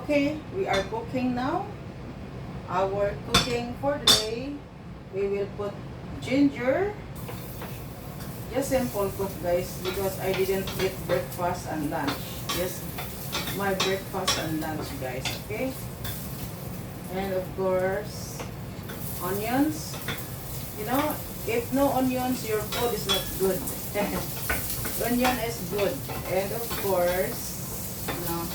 Okay, we are cooking now. Our cooking for the day, we will put ginger. Just simple cook guys because I didn't eat breakfast and lunch. Just my breakfast and lunch guys, okay? And of course, onions. You know, if no onions, your food is not good. Onion is good. And of course, you know,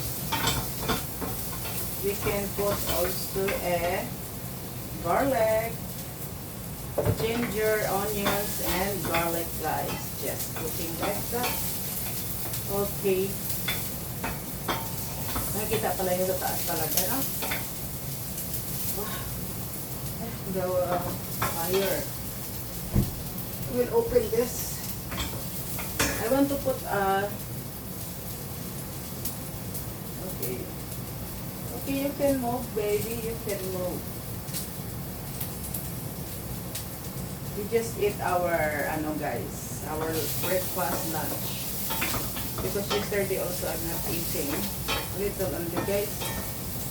we can put also a garlic, ginger, onions, and garlic guys. Just cooking like that. Okay. Nakikita pala yung sa taas talaga, no? Wow. The fire. We'll open this. I want to put okay. Okay, you can move, baby. You can move. We just eat our, guys, our breakfast, lunch. Because yesterday also I'm not eating a little only, guys.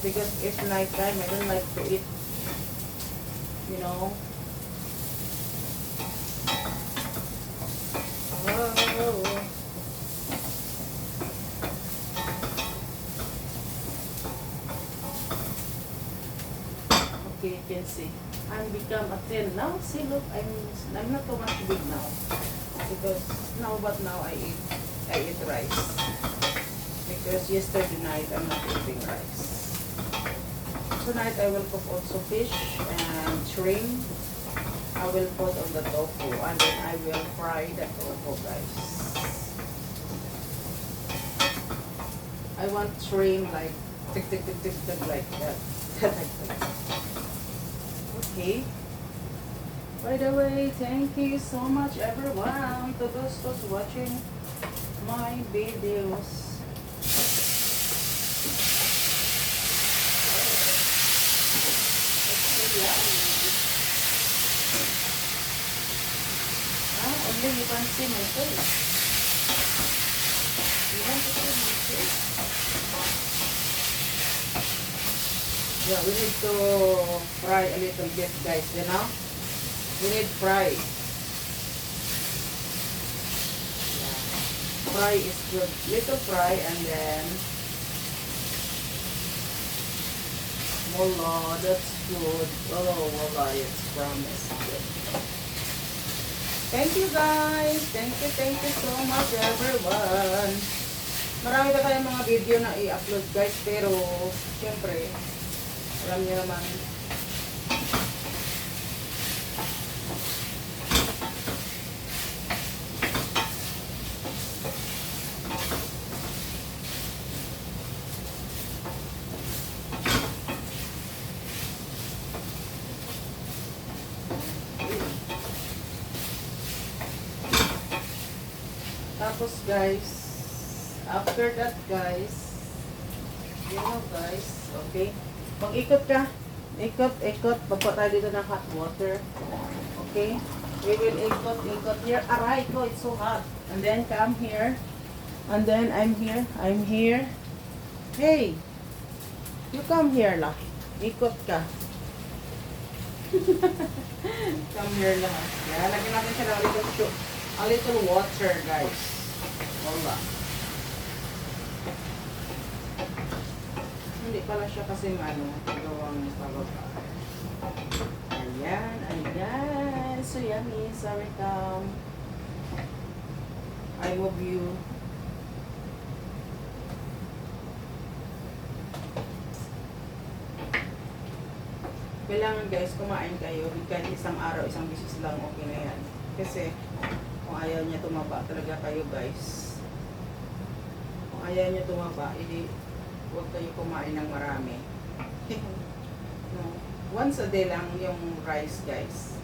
Because if night time, I don't like to eat, you know. Oh. Okay, you can see. I'm become a thin now. See, look, I'm not so much big now. Because now I eat rice. Because yesterday night I'm not eating rice. Tonight I will cook also fish and shrimp. I will put on the tofu and then I will fry the tofu, guys. I want shrimp like tick like that. Okay. By the way, thank you so much everyone to those who's watching my videos. Only you can see my face. You want to see my face? Yeah, we need to fry a little bit, guys, you know? We need fry. Yeah. Fry is good. Little fry and then voila, that's good. Oh, voila, it's promised. Good. Thank you guys. Thank you so much everyone. Marami pa tayong mga video na i-upload guys, pero syempre, alam niyo naman. Tapos guys, after that guys, you know guys, okay, mag-ikot ka, ikot, pagpa tayo dito ng hot water, okay, we will ikot here, aray ko, it's so hot, and then come here, and then I'm here, hey, you come here lah, ikot ka, come here lang, yeah, lagyan natin siya ng a little water guys, wala. Hindi pala siya kasi gawang pababa. Ayan. So yummy. Sorry, Tom. I love you. Kailangan guys, kumain kayo. Kahit isang araw, isang bisis lang, okay na yan. Kasi, kung ayaw niya tumaba talaga kayo guys. Kung ayaw niya tumaba, huwag kayo kumain ng marami. No. Once a day lang yung rice guys.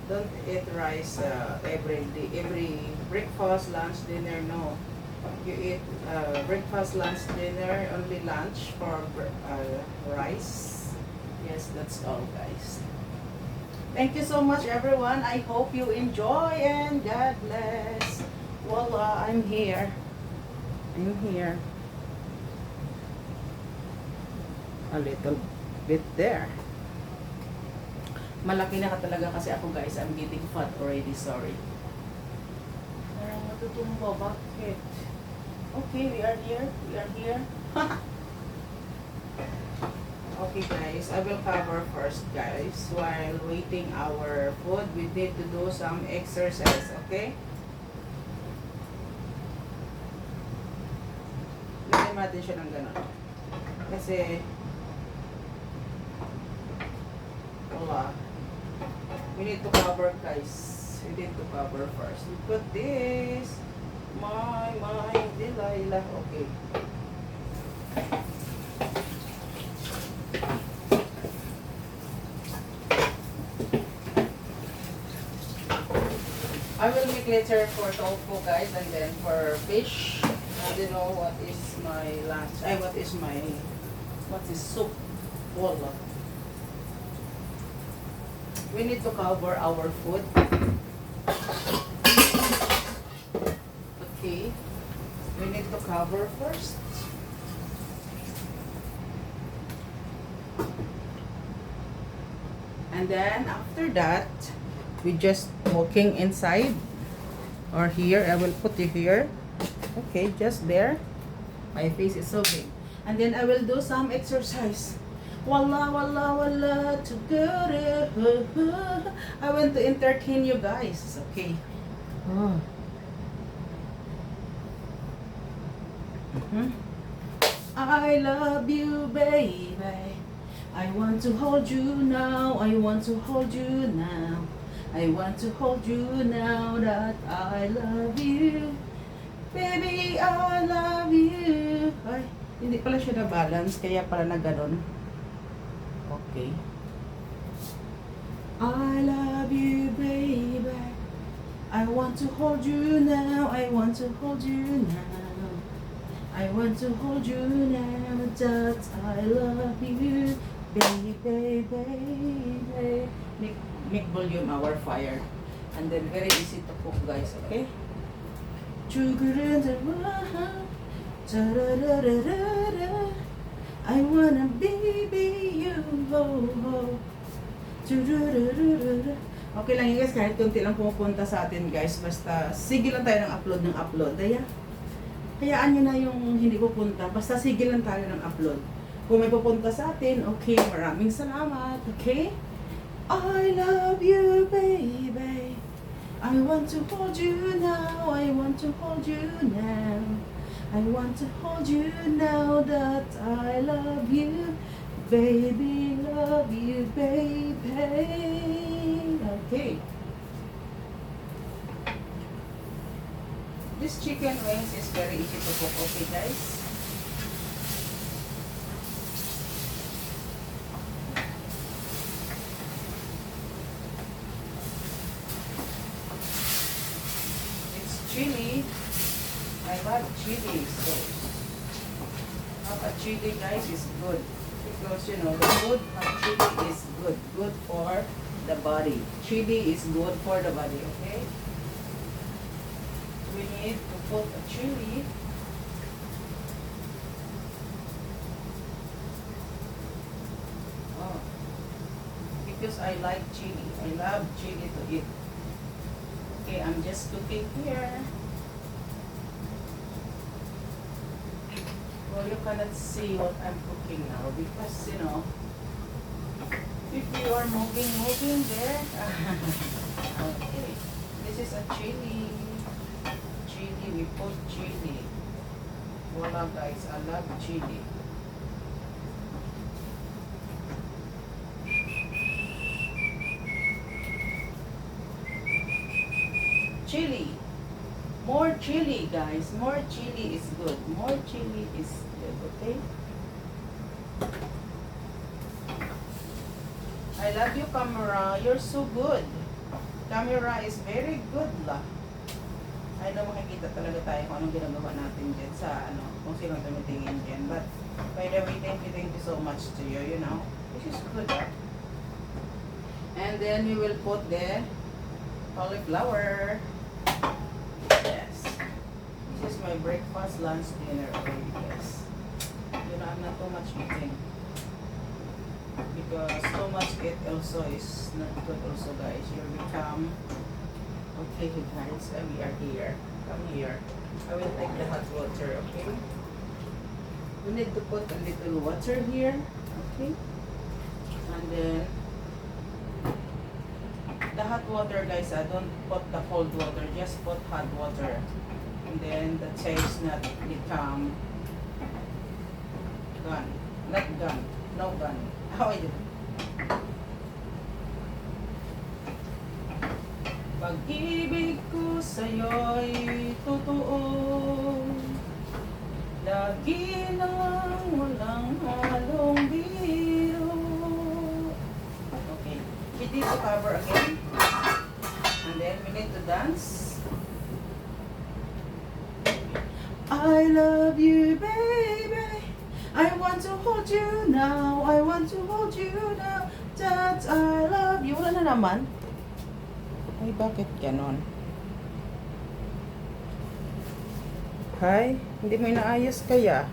Don't eat rice every day, every breakfast, lunch, dinner, no. You eat breakfast, lunch, dinner, only lunch for rice. Yes, that's all guys. Thank you so much everyone. I hope you enjoy and God bless. Voila, I'm here. a little bit there. Malaki na ka talaga kasi ako guys, I'm getting fat already, sorry. Parang matutumbo, bakit? Okay, we are here. Okay guys, I will cover first guys. While waiting our food, we need to do some exercise, okay? Lagyan natin siya ng ganun. Kasi, wala. We need to cover guys. We need to cover first. Look at this. My, Delilah. Okay. I will make later for tofu guys and then for fish. I don't know what is my lunch. What is soup? Wala. We need to cover our food. Okay. We need to cover first. And then after that, we just walking inside or here. I will put it here. Okay, just there. My face is so big. And then I will do some exercise. Wala, too good. I want to entertain you guys. Okay. Oh. I love you, baby. I want to hold you now. I want to hold you now. I want to hold you now that I love you. Baby, I love you. Ay, hindi pala siya na-balance, kaya pala na ganon. Okay. I love you, baby. I want to hold you now. I want to hold you now. I want to hold you now that I love you. Baby, baby. Make volume our fire. And then very easy to cook guys, okay? I wanna be you. Okay lang yun guys, kahit kunti lang pumupunta sa atin guys, basta sige lang tayo ng upload. Hayaan nyo na yung hindi pupunta, basta sige lang tayo ng upload. Kung may pupunta sa atin, okay, maraming salamat, okay? I love you, baby. I want to hold you now. I want to hold you now. I want to hold you now that I love you. Baby, love you, baby. Okay. This chicken wings is very easy to cook, okay guys? Chili, I love chili sauce. But chili guys is good because you know the food of chili is good for the body. Chili is good for the body, okay? We need to put a chili. Oh, because I like chili. I love chili to eat. Okay, I'm just cooking here. Well, you cannot see what I'm cooking now because, you know, if you are moving there. Okay, this is a chili. Chili, we put chili. Voila guys, I love chili. Chili. More chili, guys. More chili is good. More chili is good, okay? I love you, camera. You're so good. Camera is very good lah. I know makikita talaga tayo kung anong ginagawa natin dyan sa ano, kung sino tumitingin dyan. But, by the way, thank you so much to you, you know. This is good, ah. And then we will put the cauliflower. Yes. This is my breakfast, lunch, dinner already, guys. You know, I'm not too much eating. because too much it also is not good also, guys. You'll become okay, you guys. We are here. Come here. I will take the hot water, okay? We need to put a little water here, okay? And then the hot water, guys, don't put the cold water, just put hot water. And then the taste not become gone. Not gone. No gone. How I do? Pag-ibig ko sa'yo'y totoo, lagi nang walang halong biro. Okay. We need to cover again. And then we need to dance. I love you, baby. I want to hold you now. I want to hold you now. That I love you. Wala na naman. Ay, bakit ganon? Hay, hindi mo inaayos kaya?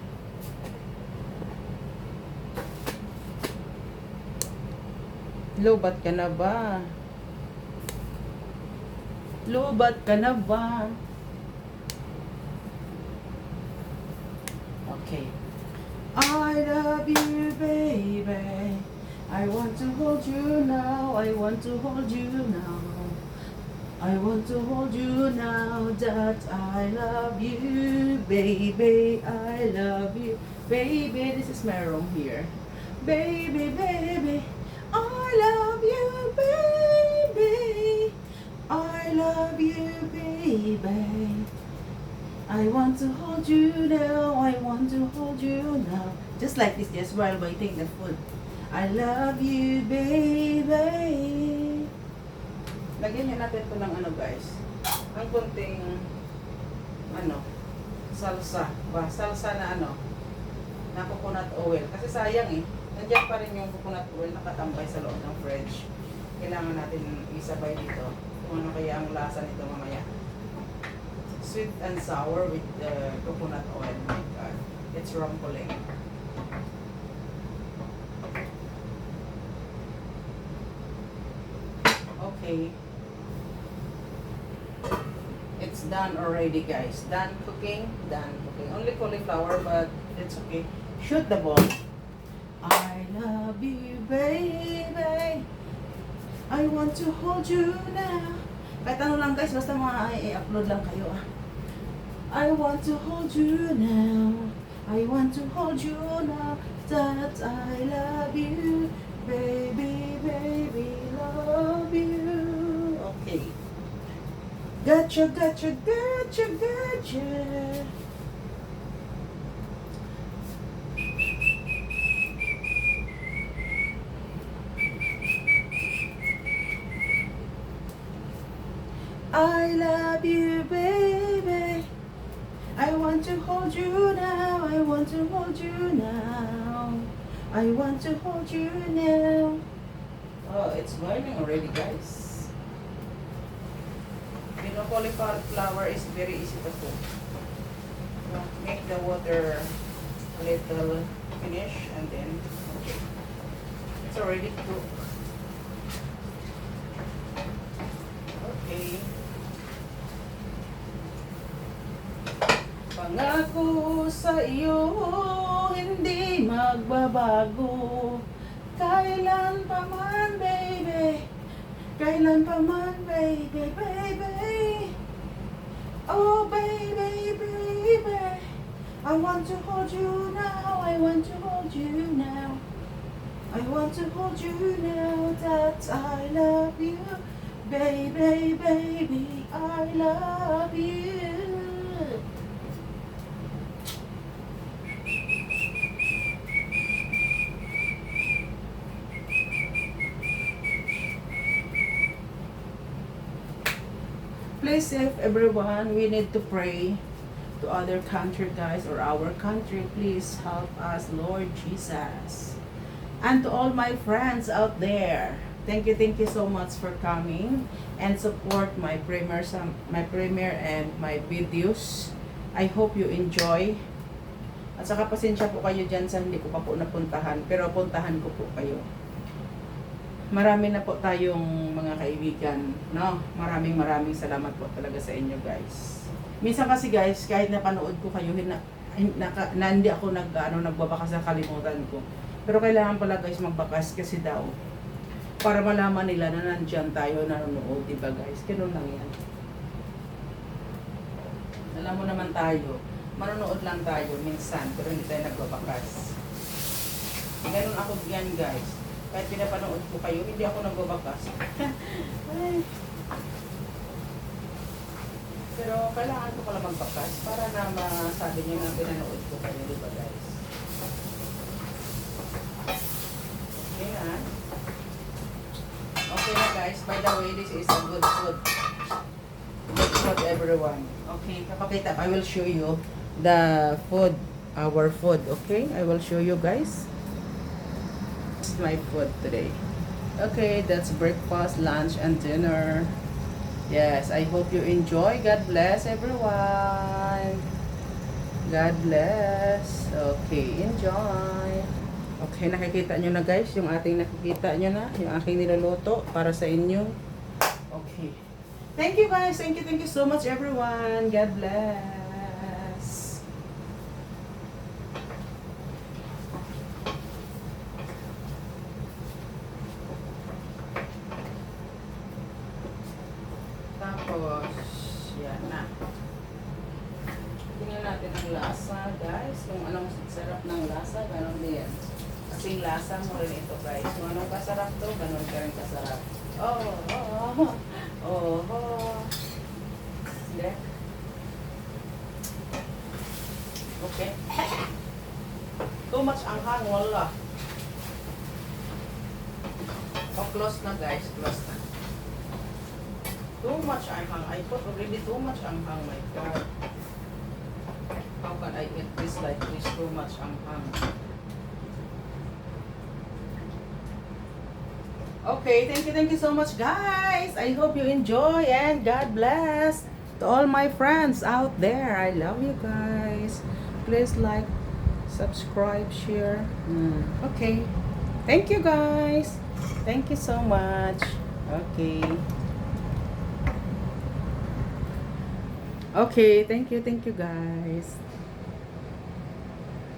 Lobat ka na ba? Lobat ka na ba? Okay. I love you, baby. I want to hold you now. I want to hold you now. I want to hold you now that I love you, baby. I love you, baby. This is my room here. Baby, baby. I love you, baby. I love you, baby. I want to hold you now. I want to hold you now. Just like this, just while waiting the food. I love you, baby. Lagyan nyo natin ito ng ano, guys. Ang kunting salsa. Salsa na na coconut oil. Kasi sayang nandiyan pa rin yung coconut oil nakatambay sa loob ng fridge. Kailangan natin isabay dito. Kung ano kaya ang lasa nito mamaya. Sweet and sour with the coconut oil. My God. It's rumpling. Okay. It's done already, guys. Done cooking. Done cooking. Only cauliflower, but it's okay. Shoot the ball. I love you, baby. I want to hold you now. Kahit ano lang, guys. Basta i-upload lang kayo. I want to hold you now. I want to hold you now. That I love you, baby, baby, love you. Okay. Gotcha, gotcha, gotcha, gotcha. I love you, baby. I want to hold you now. I want to hold you now. I want to hold you now. Oh, it's boiling already, guys. You know, cauliflower is very easy to cook. Make the water a little finish and then okay. It's already cooked. Okay. Pangako sa iyo hindi magbabago. Kailan pa man, baby. Kailan pa man, baby, baby. Oh, baby, baby. I want to hold you now. I want to hold you now. I want to hold you now. That I love you. Baby, baby, I love you. Please save everyone. We need to pray to other country, guys, or our country. Please help us, Lord Jesus. And to all my friends out there, thank you so much for coming and support my premiere and my videos. I hope you enjoy. At saka pasensya po kayo dyan sa hindi ko pa po napuntahan, pero puntahan ko po kayo. marami na po tayong mga kaibigan, no? Maraming salamat po talaga sa inyo, guys. Minsan kasi guys, kahit napanood ko kayo, hindi ako nagbabakas sa kalimutan ko. Pero kailangan pala guys magbakas kasi daw para malaman nila na nandiyan tayo nanonood, diba guys? Ganun lang yan. Alam mo naman tayo, manonood lang tayo minsan, pero hindi tayo nagbabakas. Ganun ako yan guys. Kahit pinapanood ko kayo, hindi ako nagbabakas. Ay. Pero kailangan ko pala magbakas para na masabi nyo na pinanood ko kayo, diba guys? Okay na. Okay na guys, by the way, this is a good food. Good food everyone. Okay, kapakita, I will show you the food, our food, okay? I will show you guys. This is my food today. Okay, that's breakfast, lunch, and dinner. Yes, I hope you enjoy. God bless everyone. God bless. Okay, enjoy. Okay, nakikita nyo na guys, yung ating nakikita nyo na, yung aking niluluto para sa inyo. Okay. Thank you guys. Thank you so much everyone. God bless. Tapos, yan na. Tingnan natin ang lasa guys. Kung anong sarap ng lasa, ganun din. Kasing lasa mo rin ito guys. Kung anong kasarap to, ganun ka rin kasarap. Hindi. Okay. Too much anghang, wala. Close na guys, close na. Too much anghang. I put already too much anghang, my God. How can I eat this like this? Too much anghang. Okay, thank you so much guys. I hope you enjoy and God bless to all my friends out there. I love you guys. Please like, subscribe, share. Okay. Thank you guys. Thank you so much. Okay. Okay, thank you guys.